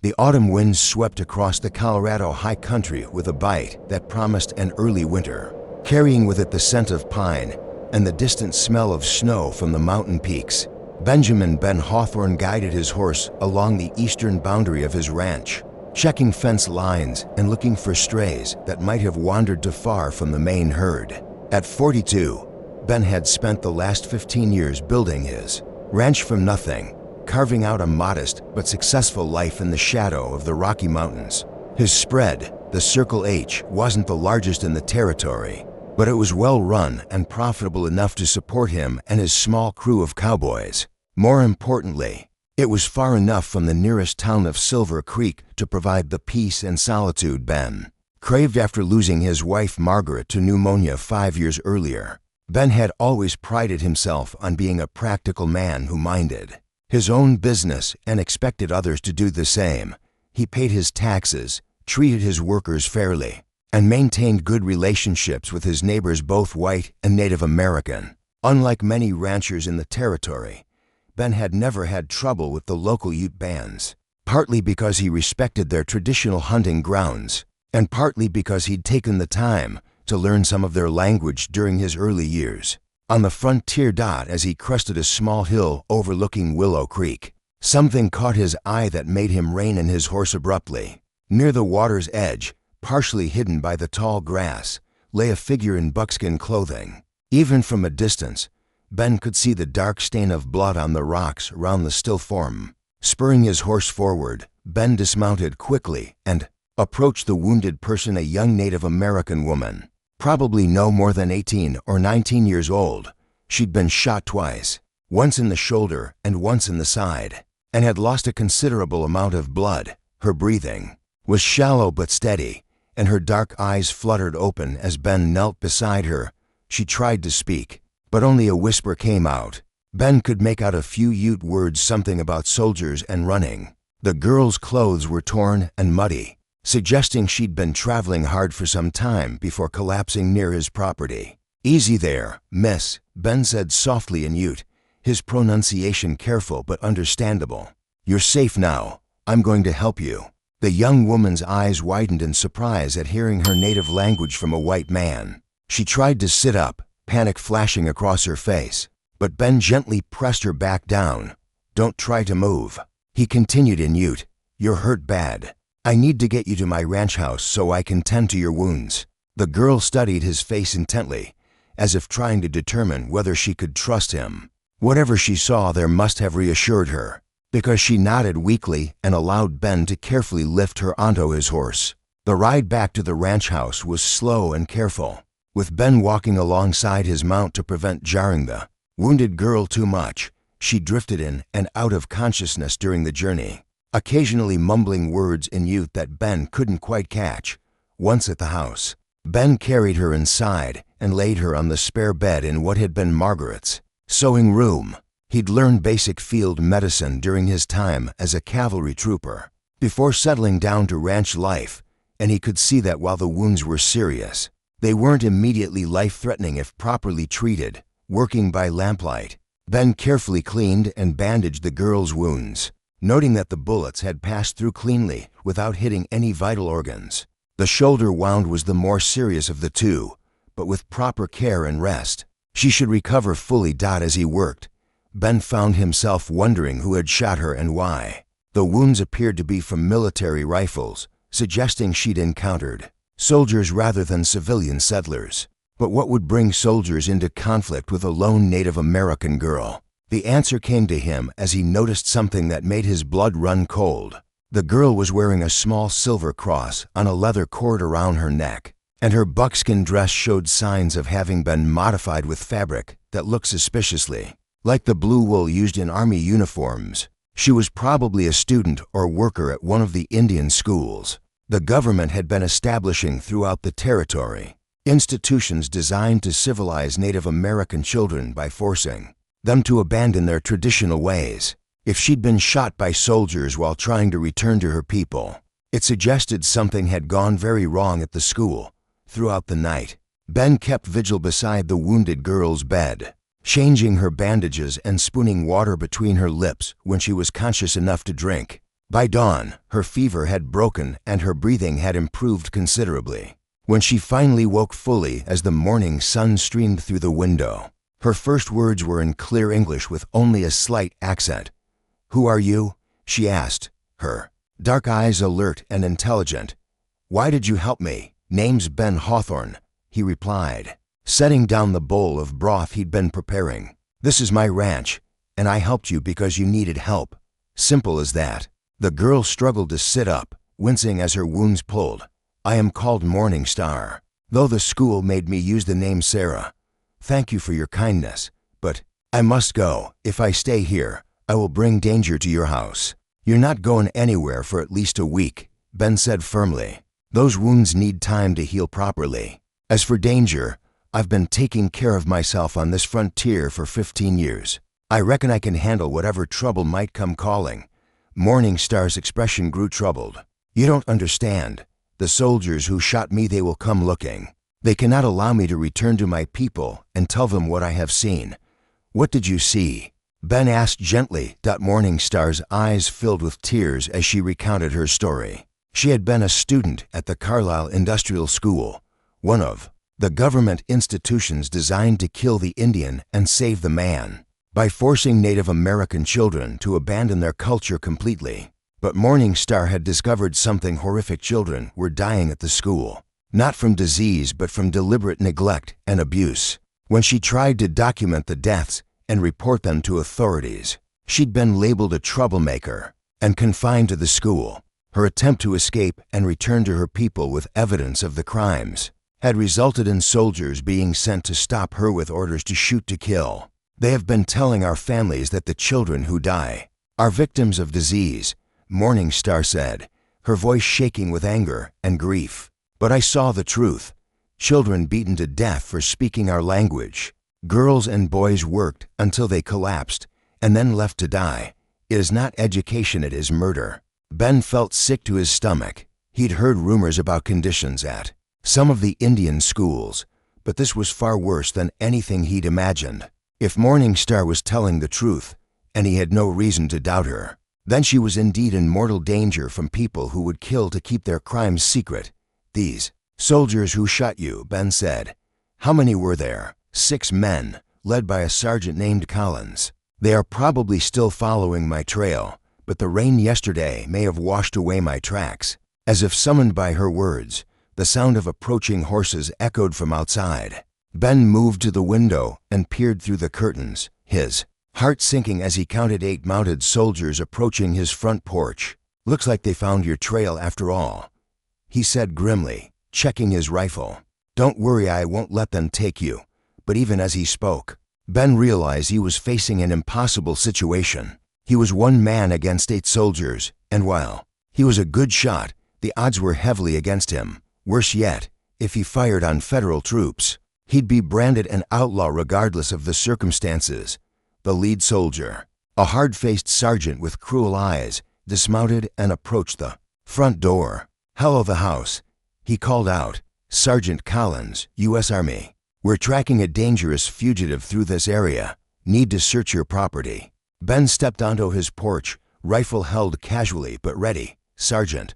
The autumn winds swept across the Colorado high country with a bite that promised an early winter, carrying with it the scent of pine and the distant smell of snow from the mountain peaks. Ben Hawthorne guided his horse along the eastern boundary of his ranch, checking fence lines and looking for strays that might have wandered too far from the main herd. At 42, Ben had spent the last 15 years building his ranch from nothing, carving out a modest but successful life in the shadow of the Rocky Mountains. His spread, the Circle H, wasn't the largest in the territory, but it was well run and profitable enough to support him and his small crew of cowboys. More importantly, it was far enough from the nearest town of Silver Creek to provide the peace and solitude Ben craved after losing his wife Margaret to pneumonia 5 years earlier. Ben had always prided himself on being a practical man who minded his own business and expected others to do the same. He paid his taxes, treated his workers fairly, and maintained good relationships with his neighbors, both white and Native American. Unlike many ranchers in the territory, Ben had never had trouble with the local Ute bands, partly because he respected their traditional hunting grounds, and partly because he'd taken the time to learn some of their language during his early years. On the frontier, as he crested a small hill overlooking Willow Creek, something caught his eye that made him rein in his horse abruptly. Near the water's edge, partially hidden by the tall grass, lay a figure in buckskin clothing. Even from a distance, Ben could see the dark stain of blood on the rocks around the still form. Spurring his horse forward, Ben dismounted quickly and approached the wounded person, a young Native American woman, probably no more than 18 or 19 years old. She'd been shot twice, once in the shoulder and once in the side, and had lost a considerable amount of blood. Her breathing was shallow but steady, and her dark eyes fluttered open as Ben knelt beside her. She tried to speak, but only a whisper came out. Ben could make out a few Ute words, something about soldiers and running. The girl's clothes were torn and muddy, suggesting she'd been traveling hard for some time before collapsing near his property. "Easy there, miss," Ben said softly in Ute, his pronunciation careful but understandable. "You're safe now. I'm going to help you." The young woman's eyes widened in surprise at hearing her native language from a white man. She tried to sit up, panic flashing across her face, but Ben gently pressed her back down. "Don't try to move," he continued in Ute. "You're hurt bad. I need to get you to my ranch house so I can tend to your wounds." The girl studied his face intently, as if trying to determine whether she could trust him. Whatever she saw there must have reassured her, because she nodded weakly and allowed Ben to carefully lift her onto his horse. The ride back to the ranch house was slow and careful, with Ben walking alongside his mount to prevent jarring the wounded girl too much. She drifted in and out of consciousness during the journey, occasionally mumbling words in Ute that Ben couldn't quite catch. Once at the house, Ben carried her inside and laid her on the spare bed in what had been Margaret's sewing room. He'd learned basic field medicine during his time as a cavalry trooper before settling down to ranch life, and he could see that while the wounds were serious, they weren't immediately life-threatening if properly treated. Working by lamplight, Ben carefully cleaned and bandaged the girl's wounds, noting that the bullets had passed through cleanly without hitting any vital organs. The shoulder wound was the more serious of the two, but with proper care and rest, she should recover fully. As he worked, Ben found himself wondering who had shot her and why. The wounds appeared to be from military rifles, suggesting she'd encountered soldiers rather than civilian settlers. But what would bring soldiers into conflict with a lone Native American girl? The answer came to him as he noticed something that made his blood run cold. The girl was wearing a small silver cross on a leather cord around her neck, and her buckskin dress showed signs of having been modified with fabric that looked suspiciously like the blue wool used in army uniforms. She was probably a student or worker at one of the Indian schools the government had been establishing throughout the territory, institutions designed to civilize Native American children by forcing them to abandon their traditional ways. If she'd been shot by soldiers while trying to return to her people, it suggested something had gone very wrong at the school. Throughout the night, Ben kept vigil beside the wounded girl's bed, changing her bandages and spooning water between her lips when she was conscious enough to drink. By dawn, her fever had broken and her breathing had improved considerably. When she finally woke fully as the morning sun streamed through the window, her first words were in clear English with only a slight accent. "Who are you?" she asked, her dark eyes alert and intelligent. "Why did you help me?" "Name's Ben Hawthorne," he replied, setting down the bowl of broth he'd been preparing. "This is my ranch, and I helped you because you needed help. Simple as that." The girl struggled to sit up, wincing as her wounds pulled. "I am called Morning Star, though the school made me use the name Sarah. Thank you for your kindness, but I must go. If I stay here, I will bring danger to your house." "You're not going anywhere for at least a week," Ben said firmly. "Those wounds need time to heal properly. As for danger, I've been taking care of myself on this frontier for 15 years. I reckon I can handle whatever trouble might come calling." Morning Star's expression grew troubled. "You don't understand. The soldiers who shot me, they will come looking. They cannot allow me to return to my people and tell them what I have seen." "What did you see?" Ben asked gently. Morning Star's eyes filled with tears as she recounted her story. She had been a student at the Carlisle Industrial School, one of the government institutions designed to kill the Indian and save the man, by forcing Native American children to abandon their culture completely. But Morning Star had discovered something horrific. Children were dying at the school, not from disease but from deliberate neglect and abuse. When she tried to document the deaths and report them to authorities, she'd been labeled a troublemaker and confined to the school. Her attempt to escape and return to her people with evidence of the crimes had resulted in soldiers being sent to stop her with orders to shoot to kill. "They have been telling our families that the children who die are victims of disease," Morning Star said, her voice shaking with anger and grief. "But I saw the truth. Children beaten to death for speaking our language. Girls and boys worked until they collapsed and then left to die. It is not education, it is murder." Ben felt sick to his stomach. He'd heard rumors about conditions at some of the Indian schools, but this was far worse than anything he'd imagined. If Morning Star was telling the truth, and he had no reason to doubt her, then she was indeed in mortal danger from people who would kill to keep their crimes secret. "These soldiers who shot you," Ben said. "How many were there?" 6 men, led by a sergeant named Collins. "They are probably still following my trail, but the rain yesterday may have washed away my tracks." As if summoned by her words, the sound of approaching horses echoed from outside. Ben moved to the window and peered through the curtains, his heart sinking as he counted 8 mounted soldiers approaching his front porch. "Looks like they found your trail after all," he said grimly, checking his rifle. "Don't worry, I won't let them take you." But even as he spoke, Ben realized he was facing an impossible situation. He was one man against 8 soldiers, and while he was a good shot, the odds were heavily against him. Worse yet, if he fired on federal troops, he'd be branded an outlaw regardless of the circumstances. The lead soldier, a hard-faced sergeant with cruel eyes, dismounted and approached the front door. "Hello, the house," he called out. "Sergeant Collins, U.S. Army. We're tracking a dangerous fugitive through this area. Need to search your property." Ben stepped onto his porch, rifle held casually but ready. "Sergeant,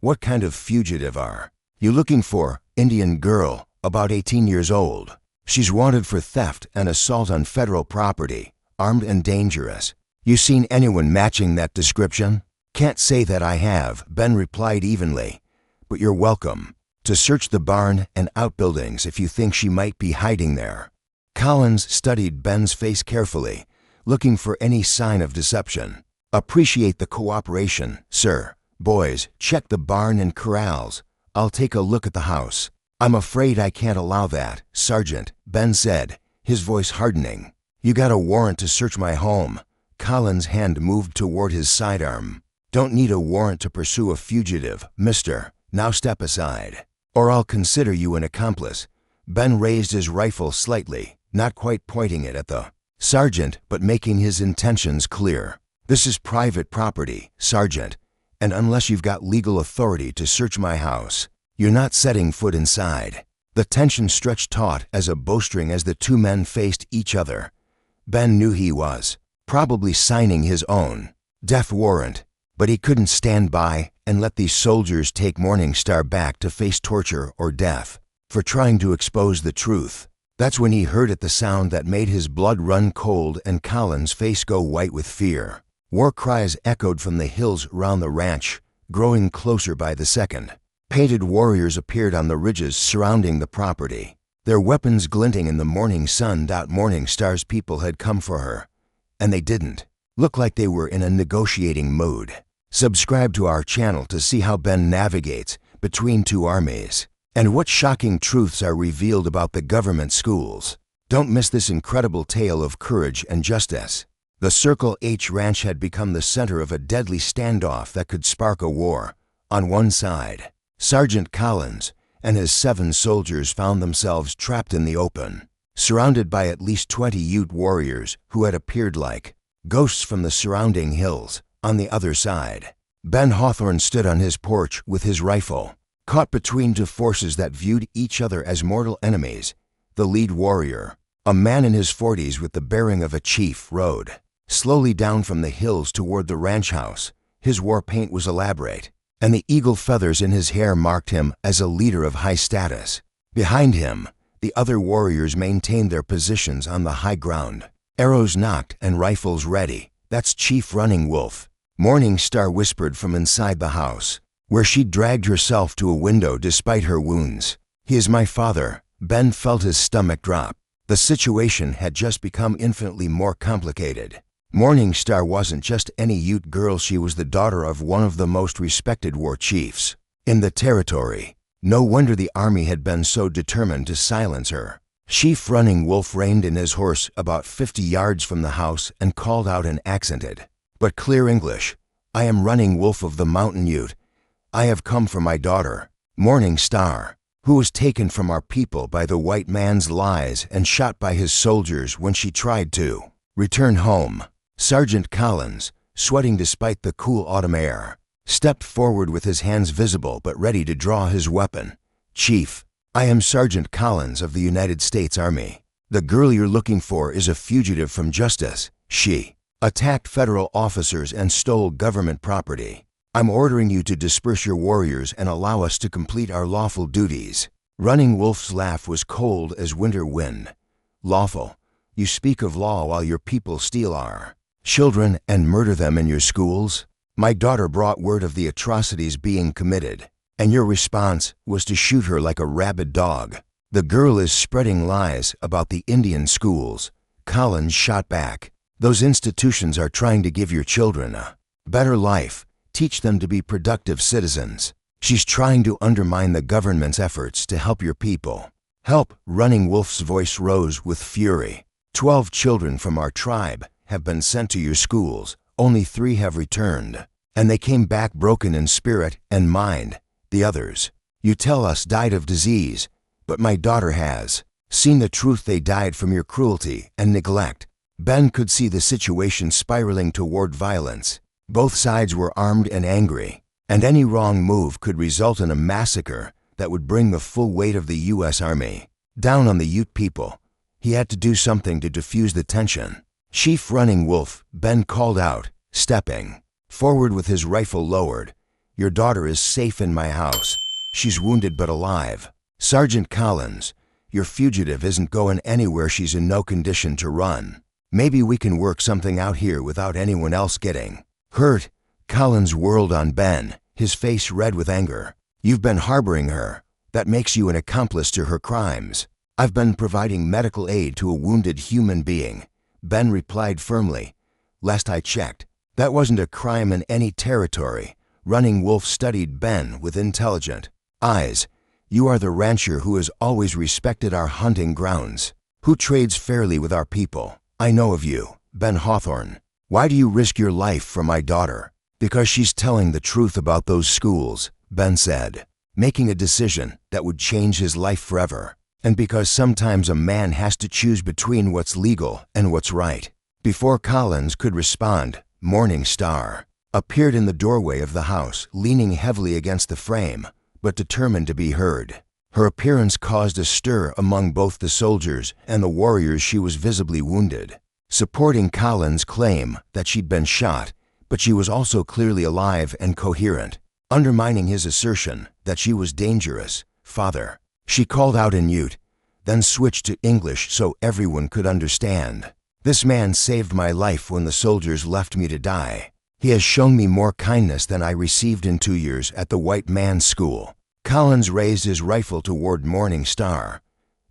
what kind of fugitive are you looking for?" "Indian girl, about 18 years old. She's wanted for theft and assault on federal property, armed and dangerous. You seen anyone matching that description?" "Can't say that I have," Ben replied evenly, "but you're welcome to search the barn and outbuildings if you think she might be hiding there." Collins studied Ben's face carefully, looking for any sign of deception. "Appreciate the cooperation, sir. Boys, check the barn and corrals. I'll take a look at the house." "I'm afraid I can't allow that, Sergeant," Ben said, his voice hardening. "You got a warrant to search my home." Collins' hand moved toward his sidearm. "Don't need a warrant to pursue a fugitive, mister. Now step aside, or I'll consider you an accomplice." Ben raised his rifle slightly, not quite pointing it at the sergeant, but making his intentions clear. "This is private property, Sergeant, and unless you've got legal authority to search my house, you're not setting foot inside." The tension stretched taut as a bowstring as the 2 men faced each other. Ben knew he was probably signing his own death warrant, But he couldn't stand by and let these soldiers take Morning Star back to face torture or death for trying to expose the truth. That's when he heard it, the sound that made his blood run cold and Collins' face go white with fear. War cries echoed from the hills around the ranch, growing closer by the second. Painted warriors appeared on the ridges surrounding the property, their weapons glinting in the morning sun. Morning Star's people had come for her, and they didn't look like they were in a negotiating mood. Subscribe to our channel to see how Ben navigates between two armies and what shocking truths are revealed about the government schools. Don't miss this incredible tale of courage and justice. The Circle H Ranch had become the center of a deadly standoff that could spark a war. On one side, Sergeant Collins and his 7 soldiers found themselves trapped in the open, surrounded by at least 20 Ute warriors who had appeared like ghosts from the surrounding hills. On the other side, Ben Hawthorne stood on his porch with his rifle, caught between two forces that viewed each other as mortal enemies. The lead warrior, a man in his 40s with the bearing of a chief, rode slowly down from the hills toward the ranch house. His war paint was elaborate, and the eagle feathers in his hair marked him as a leader of high status. Behind him, the other warriors maintained their positions on the high ground, arrows nocked and rifles ready. "That's Chief Running Wolf," Morning Star whispered from inside the house, where she dragged herself to a window despite her wounds. "He is my father." Ben felt his stomach drop. The situation had just become infinitely more complicated. Morning Star wasn't just any Ute girl, she was the daughter of one of the most respected war chiefs in the territory. No wonder the army had been so determined to silence her. Chief Running Wolf reined in his horse about 50 yards from the house and called out in accented but clear English, "I am Running Wolf of the Mountain Ute. I have come for my daughter, Morning Star, who was taken from our people by the white man's lies and shot by his soldiers when she tried to return home." Sergeant Collins, sweating despite the cool autumn air, stepped forward with his hands visible but ready to draw his weapon. "Chief, I am Sergeant Collins of the United States Army. The girl you're looking for is a fugitive from justice. She attacked federal officers and stole government property. I'm ordering you to disperse your warriors and allow us to complete our lawful duties." Running Wolf's laugh was cold as winter wind. "Lawful? You speak of law while your people steal our children and murder them in your schools? My daughter brought word of the atrocities being committed, and your response was to shoot her like a rabid dog. The girl is spreading lies about the Indian schools." Collins shot back. "Those institutions are trying to give your children a better life, teach them to be productive citizens. She's trying to undermine the government's efforts to help your people." "Help!" Running Wolf's voice rose with fury. 12 children from our tribe have been sent to your schools. Only 3 have returned, and they came back broken in spirit and mind. The others, you tell us, died of disease, but my daughter has seen the truth. They died from your cruelty and neglect." Ben could see the situation spiraling toward violence. Both sides were armed and angry, and any wrong move could result in a massacre that would bring the full weight of the U.S. Army down on the Ute people. He had to do something to diffuse the tension. "Chief Running Wolf," Ben called out, stepping forward with his rifle lowered, "your daughter is safe in my house. She's wounded but alive." "Sergeant Collins, your fugitive isn't going anywhere. She's in no condition to run. Maybe we can work something out here without anyone else getting hurt." Collins whirled on Ben, his face red with anger. "You've been harboring her. That makes you an accomplice to her crimes." "I've been providing medical aid to a wounded human being," Ben replied firmly. "Last I checked, that wasn't a crime in any territory." Running Wolf studied Ben with intelligent eyes. "You are the rancher who has always respected our hunting grounds, who trades fairly with our people. I know of you, Ben Hawthorne. Why do you risk your life for my daughter?" "Because she's telling the truth about those schools," Ben said, making a decision that would change his life forever. "And because sometimes a man has to choose between what's legal and what's right." Before Collins could respond, Morning Star appeared in the doorway of the house, leaning heavily against the frame, but determined to be heard. Her appearance caused a stir among both the soldiers and the warriors. She was visibly wounded. Supporting Collins' claim that she'd been shot, but she was also clearly alive and coherent, undermining his assertion that she was dangerous. "Father," she called out in Ute, then switched to English so everyone could understand. "This man saved my life when the soldiers left me to die. He has shown me more kindness than I received in 2 years at the white man's school." Collins raised his rifle toward Morning Star.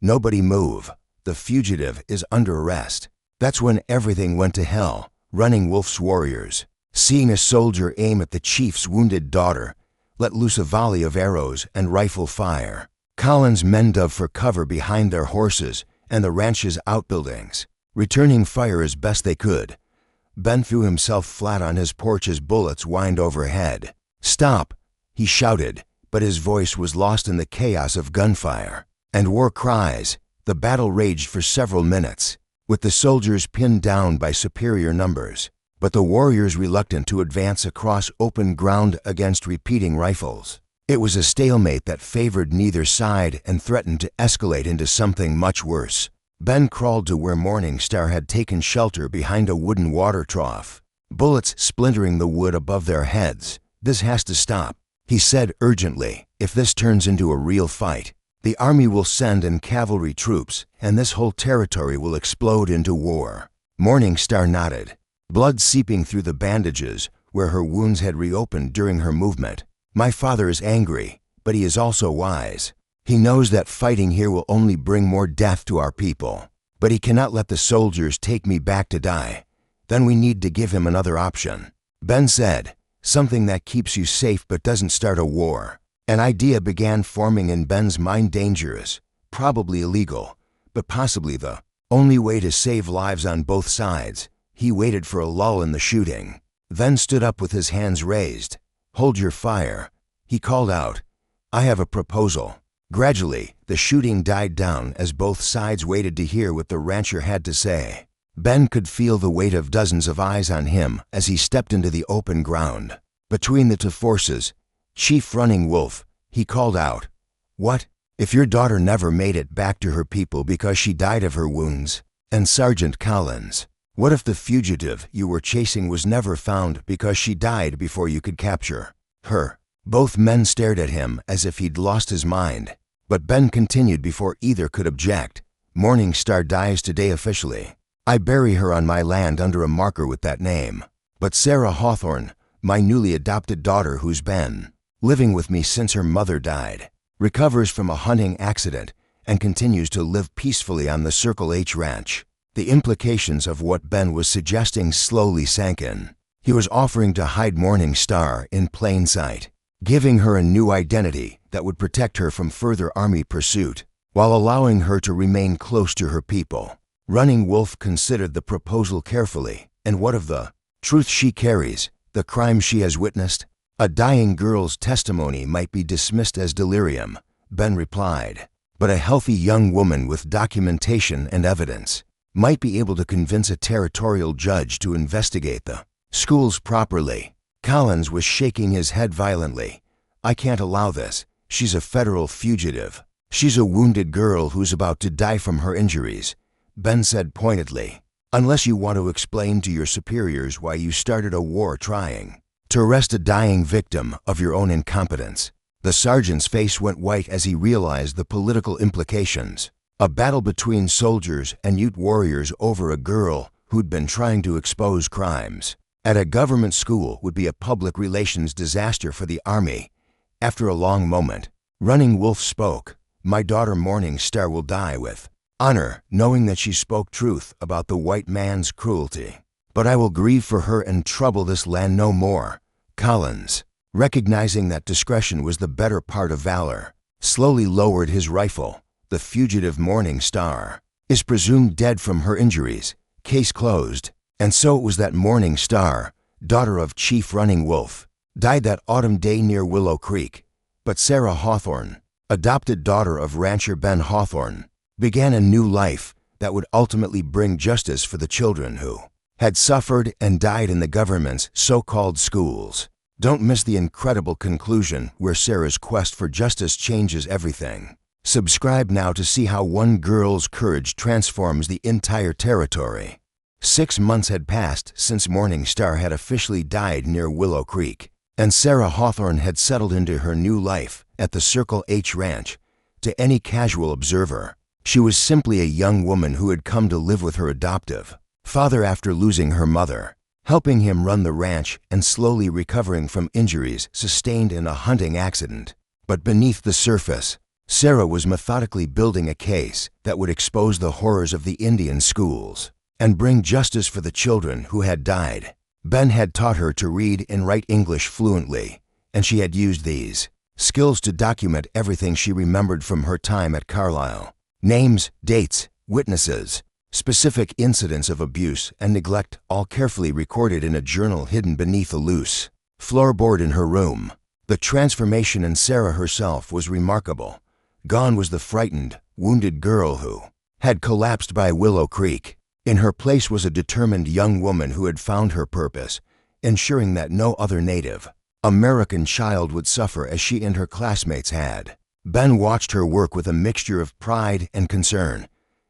"Nobody move. The fugitive is under arrest." That's when everything went to hell. Running Wolf's warriors, seeing a soldier aim at the chief's wounded daughter, let loose a volley of arrows and rifle fire. Collins' men dove for cover behind their horses and the ranch's outbuildings, returning fire as best they could. Ben threw himself flat on his porch as bullets whined overhead. "Stop!" he shouted, but his voice was lost in the chaos of gunfire and war cries. The battle raged for several minutes, with the soldiers pinned down by superior numbers, but the warriors reluctant to advance across open ground against repeating rifles. It was a stalemate that favored neither side and threatened to escalate into something much worse. Ben crawled to where Morning Star had taken shelter behind a wooden water trough, bullets splintering the wood above their heads. "This has to stop," he said urgently. "If this turns into a real fight, the army will send in cavalry troops, and this whole territory will explode into war." Morning Star nodded, blood seeping through the bandages where her wounds had reopened during her movement. "My father is angry, but he is also wise. He knows that fighting here will only bring more death to our people, but he cannot let the soldiers take me back to die. Then we need to give him another option." Ben said, "Something that keeps you safe but doesn't start a war." An idea began forming in Ben's mind, dangerous, probably illegal, but possibly the only way to save lives on both sides. He waited for a lull in the shooting, then stood up with his hands raised. "Hold your fire," he called out. "I have a proposal." Gradually, the shooting died down as both sides waited to hear what the rancher had to say. Ben could feel the weight of dozens of eyes on him as he stepped into the open ground. Between the two forces, Chief Running Wolf, he called out, "What if your daughter never made it back to her people because she died of her wounds?" And Sergeant Collins, "What if the fugitive you were chasing was never found because she died before you could capture her?" Both men stared at him as if he'd lost his mind, but Ben continued before either could object. "Morning Star dies today officially. I bury her on my land under a marker with that name. But Sarah Hawthorne, my newly adopted daughter who's been living with me since her mother died, recovers from a hunting accident and continues to live peacefully on the Circle H ranch." The implications of what Ben was suggesting slowly sank in. He was offering to hide Morning Star in plain sight, giving her a new identity that would protect her from further army pursuit, while allowing her to remain close to her people. Running Wolf considered the proposal carefully. And what of the truth she carries, the crime she has witnessed? A dying girl's testimony might be dismissed as delirium, Ben replied, but a healthy young woman with documentation and evidence might be able to convince a territorial judge to investigate the schools properly. Collins was shaking his head violently. "I can't allow this. She's a federal fugitive. She's a wounded girl who's about to die from her injuries," Ben said pointedly, "unless you want to explain to your superiors why you started a war trying to arrest a dying victim of your own incompetence." The sergeant's face went white as he realized the political implications. A battle between soldiers and Ute warriors over a girl who'd been trying to expose crimes at a government school would be a public relations disaster for the army. After a long moment, Running Wolf spoke. "My daughter Morning Star will die with honor, knowing that she spoke truth about the white man's cruelty. But I will grieve for her and trouble this land no more." Collins, recognizing that discretion was the better part of valor, slowly lowered his rifle. "The fugitive Morning Star is presumed dead from her injuries. Case closed." And so it was that Morning Star, daughter of Chief Running Wolf, died that autumn day near Willow Creek. But Sarah Hawthorne, adopted daughter of rancher Ben Hawthorne, began a new life that would ultimately bring justice for the children who had suffered and died in the government's so-called schools. Don't miss the incredible conclusion where Sarah's quest for justice changes everything. Subscribe now to see how one girl's courage transforms the entire territory. 6 months had passed since Morning Star had officially died near Willow Creek, and Sarah Hawthorne had settled into her new life at the Circle H Ranch. To any casual observer, she was simply a young woman who had come to live with her adoptive father after losing her mother, helping him run the ranch and slowly recovering from injuries sustained in a hunting accident. But beneath the surface, Sarah was methodically building a case that would expose the horrors of the Indian schools and bring justice for the children who had died. Ben had taught her to read and write English fluently, and she had used these skills to document everything she remembered from her time at Carlisle. Names, dates, witnesses, specific incidents of abuse and neglect, all carefully recorded in a journal hidden beneath a loose floorboard in her room. The transformation in Sarah herself was remarkable. Gone was the frightened, wounded girl who had collapsed by Willow Creek. In her place was a determined young woman who had found her purpose, ensuring that no other Native American child would suffer as she and her classmates had. Ben watched her work with a mixture of pride and concern.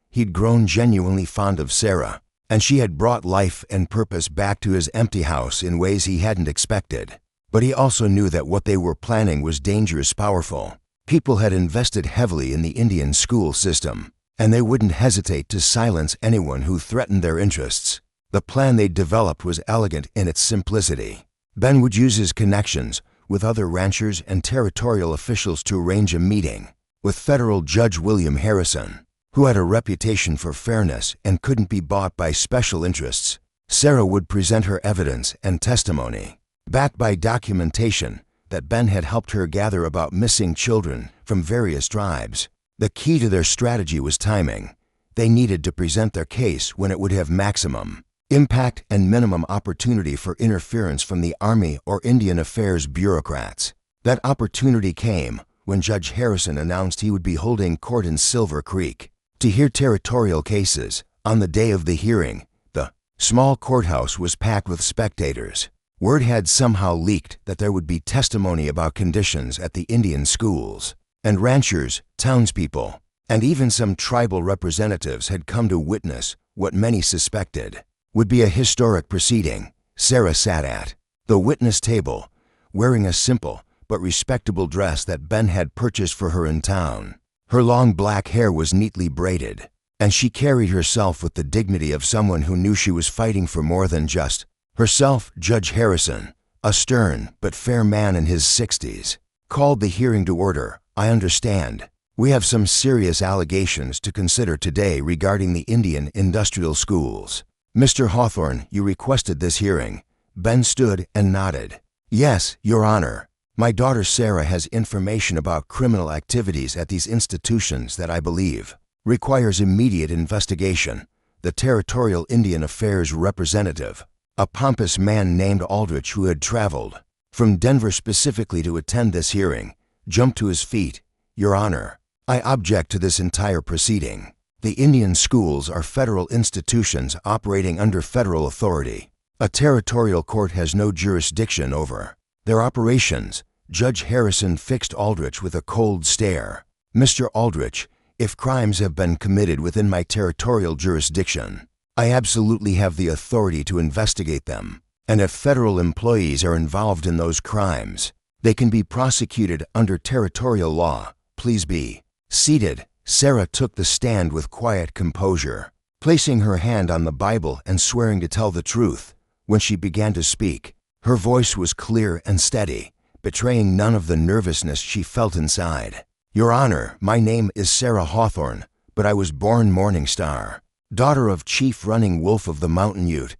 He'd grown genuinely fond of Sarah, and she had brought life and purpose back to his empty house in ways he hadn't expected. But he also knew that what they were planning was dangerous, powerful. People had invested heavily in the Indian school system, and they wouldn't hesitate to silence anyone who threatened their interests. The plan they'd developed was elegant in its simplicity. Ben would use his connections with other ranchers and territorial officials to arrange a meeting with federal Judge William Harrison, who had a reputation for fairness and couldn't be bought by special interests. Sarah would present her evidence and testimony, backed by documentation that Ben had helped her gather about missing children from various tribes. The key to their strategy was timing. They needed to present their case when it would have maximum impact and minimum opportunity for interference from the Army or Indian Affairs bureaucrats. That opportunity came when Judge Harrison announced he would be holding court in Silver Creek to hear territorial cases. On the day of the hearing, the small courthouse was packed with spectators. Word had somehow leaked that there would be testimony about conditions at the Indian schools, and ranchers, townspeople, and even some tribal representatives had come to witness what many suspected would be a historic proceeding. Sarah sat at the witness table, wearing a simple but respectable dress that Ben had purchased for her in town. Her long black hair was neatly braided, and she carried herself with the dignity of someone who knew she was fighting for more than just herself. Judge Harrison, a stern but fair man in his 60s, called the hearing to order. "I understand. We have some serious allegations to consider today regarding the Indian industrial schools. Mr. Hawthorne, you requested this hearing." Ben stood and nodded. "Yes, Your Honor. My daughter Sarah has information about criminal activities at these institutions that I believe requires immediate investigation." The Territorial Indian Affairs representative, a pompous man named Aldrich who had traveled from Denver specifically to attend this hearing, jumped to his feet. "Your Honor, I object to this entire proceeding. The Indian schools are federal institutions operating under federal authority. A territorial court has no jurisdiction over their operations." Judge Harrison fixed Aldrich with a cold stare. "Mr. Aldrich, if crimes have been committed within my territorial jurisdiction, I absolutely have the authority to investigate them. And if federal employees are involved in those crimes, they can be prosecuted under territorial law. Please be seated." Sarah took the stand with quiet composure, placing her hand on the Bible and swearing to tell the truth. When she began to speak, her voice was clear and steady, betraying none of the nervousness she felt inside. "Your Honor, my name is Sarah Hawthorne, but I was born Morning Star, daughter of Chief Running Wolf of the Mountain Ute.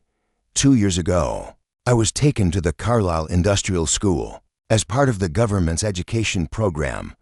2 years ago, I was taken to the Carlisle Industrial School as part of the government's education program.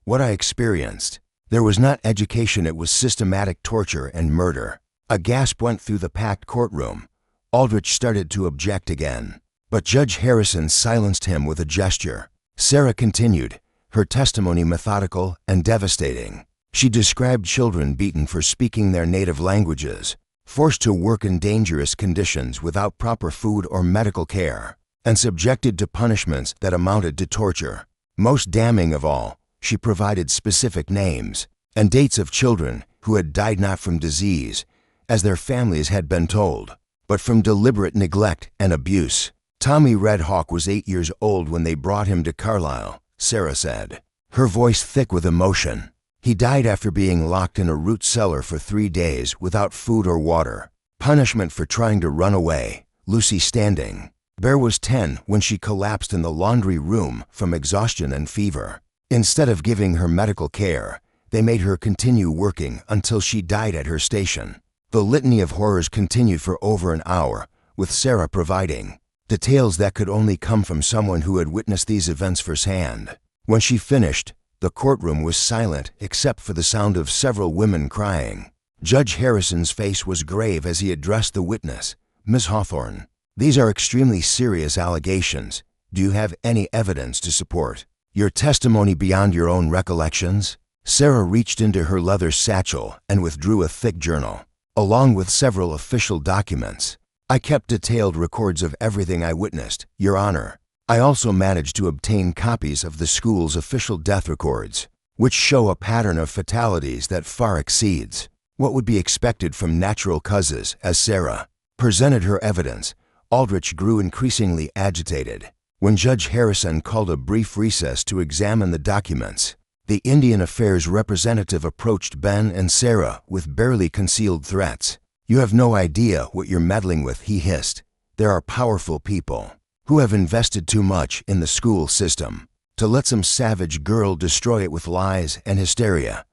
What I experienced, there was not education, it was systematic torture and murder." A gasp went through the packed courtroom. Aldrich started to object again, but Judge Harrison silenced him with a gesture. Sarah continued, her testimony methodical and devastating. She described children beaten for speaking their native languages, forced to work in dangerous conditions without proper food or medical care, and subjected to punishments that amounted to torture. Most damning of all, she provided specific names and dates of children who had died not from disease, as their families had been told, but from deliberate neglect and abuse. Tommy Red Hawk was 8 years old when they brought him to Carlisle, Sarah said, her voice thick with emotion. He died after being locked in a root cellar for 3 days without food or water. Punishment for trying to run away. Lucy Standing. Bear was 10 when she collapsed in the laundry room from exhaustion and fever. Instead of giving her medical care, they made her continue working until she died at her station. The litany of horrors continued for over an hour, with Sarah providing details that could only come from someone who had witnessed these events firsthand. When she finished, the courtroom was silent except for the sound of several women crying. Judge Harrison's face was grave as he addressed the witness, Ms. Hawthorne. These are extremely serious allegations. Do you have any evidence to support your testimony beyond your own recollections? Sarah reached into her leather satchel and withdrew a thick journal, along with several official documents. I kept detailed records of everything I witnessed, Your Honor. I also managed to obtain copies of the school's official death records, which show a pattern of fatalities that far exceeds what would be expected from natural causes. As Sarah presented her evidence, Aldrich grew increasingly agitated. When Judge Harrison called a brief recess to examine the documents, the Indian Affairs representative approached Ben and Sarah with barely concealed threats. You have no idea what you're meddling with, he hissed. There are powerful people who have invested too much in the school system to let some savage girl destroy it with lies and hysteria.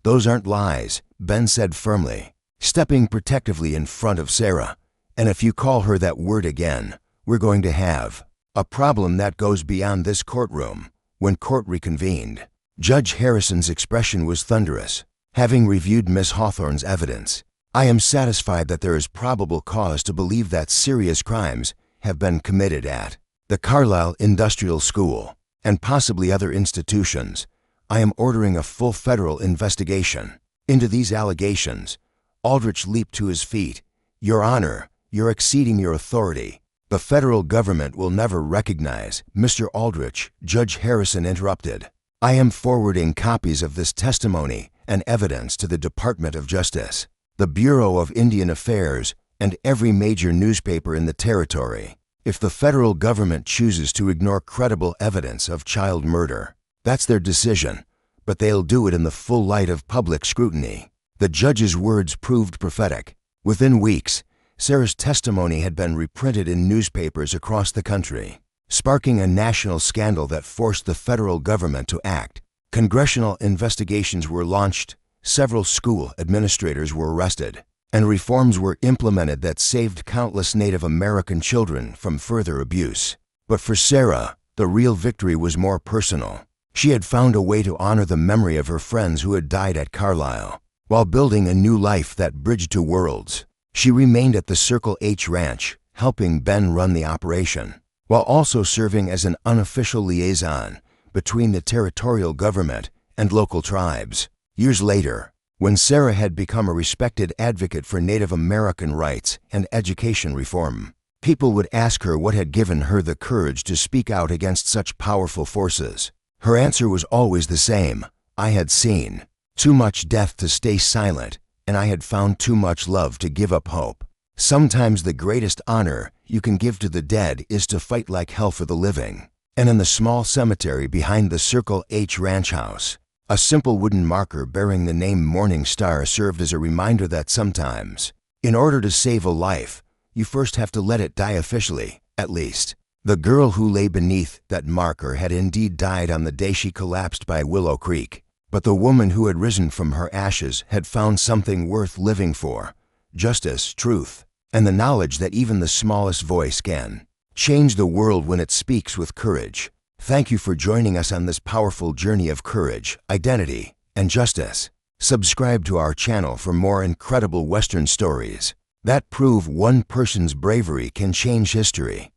Those aren't lies, Ben said firmly, stepping protectively in front of Sarah. And if you call her that word again, we're going to have a problem that goes beyond this courtroom. When court reconvened, Judge Harrison's expression was thunderous. Having reviewed Ms. Hawthorne's evidence, I am satisfied that there is probable cause to believe that serious crimes have been committed at the Carlisle Industrial School and possibly other institutions. I am ordering a full federal investigation into these allegations. Aldrich leaped to his feet. Your Honor, you're exceeding your authority. The federal government will never recognize Mr. Aldrich, Judge Harrison interrupted. I am forwarding copies of this testimony and evidence to the Department of Justice, the Bureau of Indian Affairs, and every major newspaper in the territory. If the federal government chooses to ignore credible evidence of child murder, that's their decision, but they'll do it in the full light of public scrutiny. The judge's words proved prophetic. Within weeks, Sarah's testimony had been reprinted in newspapers across the country, sparking a national scandal that forced the federal government to act. Congressional investigations were launched, several school administrators were arrested, and reforms were implemented that saved countless Native American children from further abuse. But for Sarah, the real victory was more personal. She had found a way to honor the memory of her friends who had died at Carlisle, while building a new life that bridged two worlds. She remained at the Circle H Ranch, helping Ben run the operation, while also serving as an unofficial liaison between the territorial government and local tribes. Years later, when Sarah had become a respected advocate for Native American rights and education reform, people would ask her what had given her the courage to speak out against such powerful forces. Her answer was always the same. I had seen too much death to stay silent, and I had found too much love to give up hope. Sometimes the greatest honor you can give to the dead is to fight like hell for the living. And in the small cemetery behind the Circle H Ranch house, a simple wooden marker bearing the name Morning Star served as a reminder that sometimes, in order to save a life, you first have to let it die officially, at least. The girl who lay beneath that marker had indeed died on the day she collapsed by Willow Creek. But the woman who had risen from her ashes had found something worth living for: justice, truth, and the knowledge that even the smallest voice can change the world when it speaks with courage. Thank you for joining us on this powerful journey of courage, identity, and justice. Subscribe to our channel for more incredible Western stories that prove one person's bravery can change history.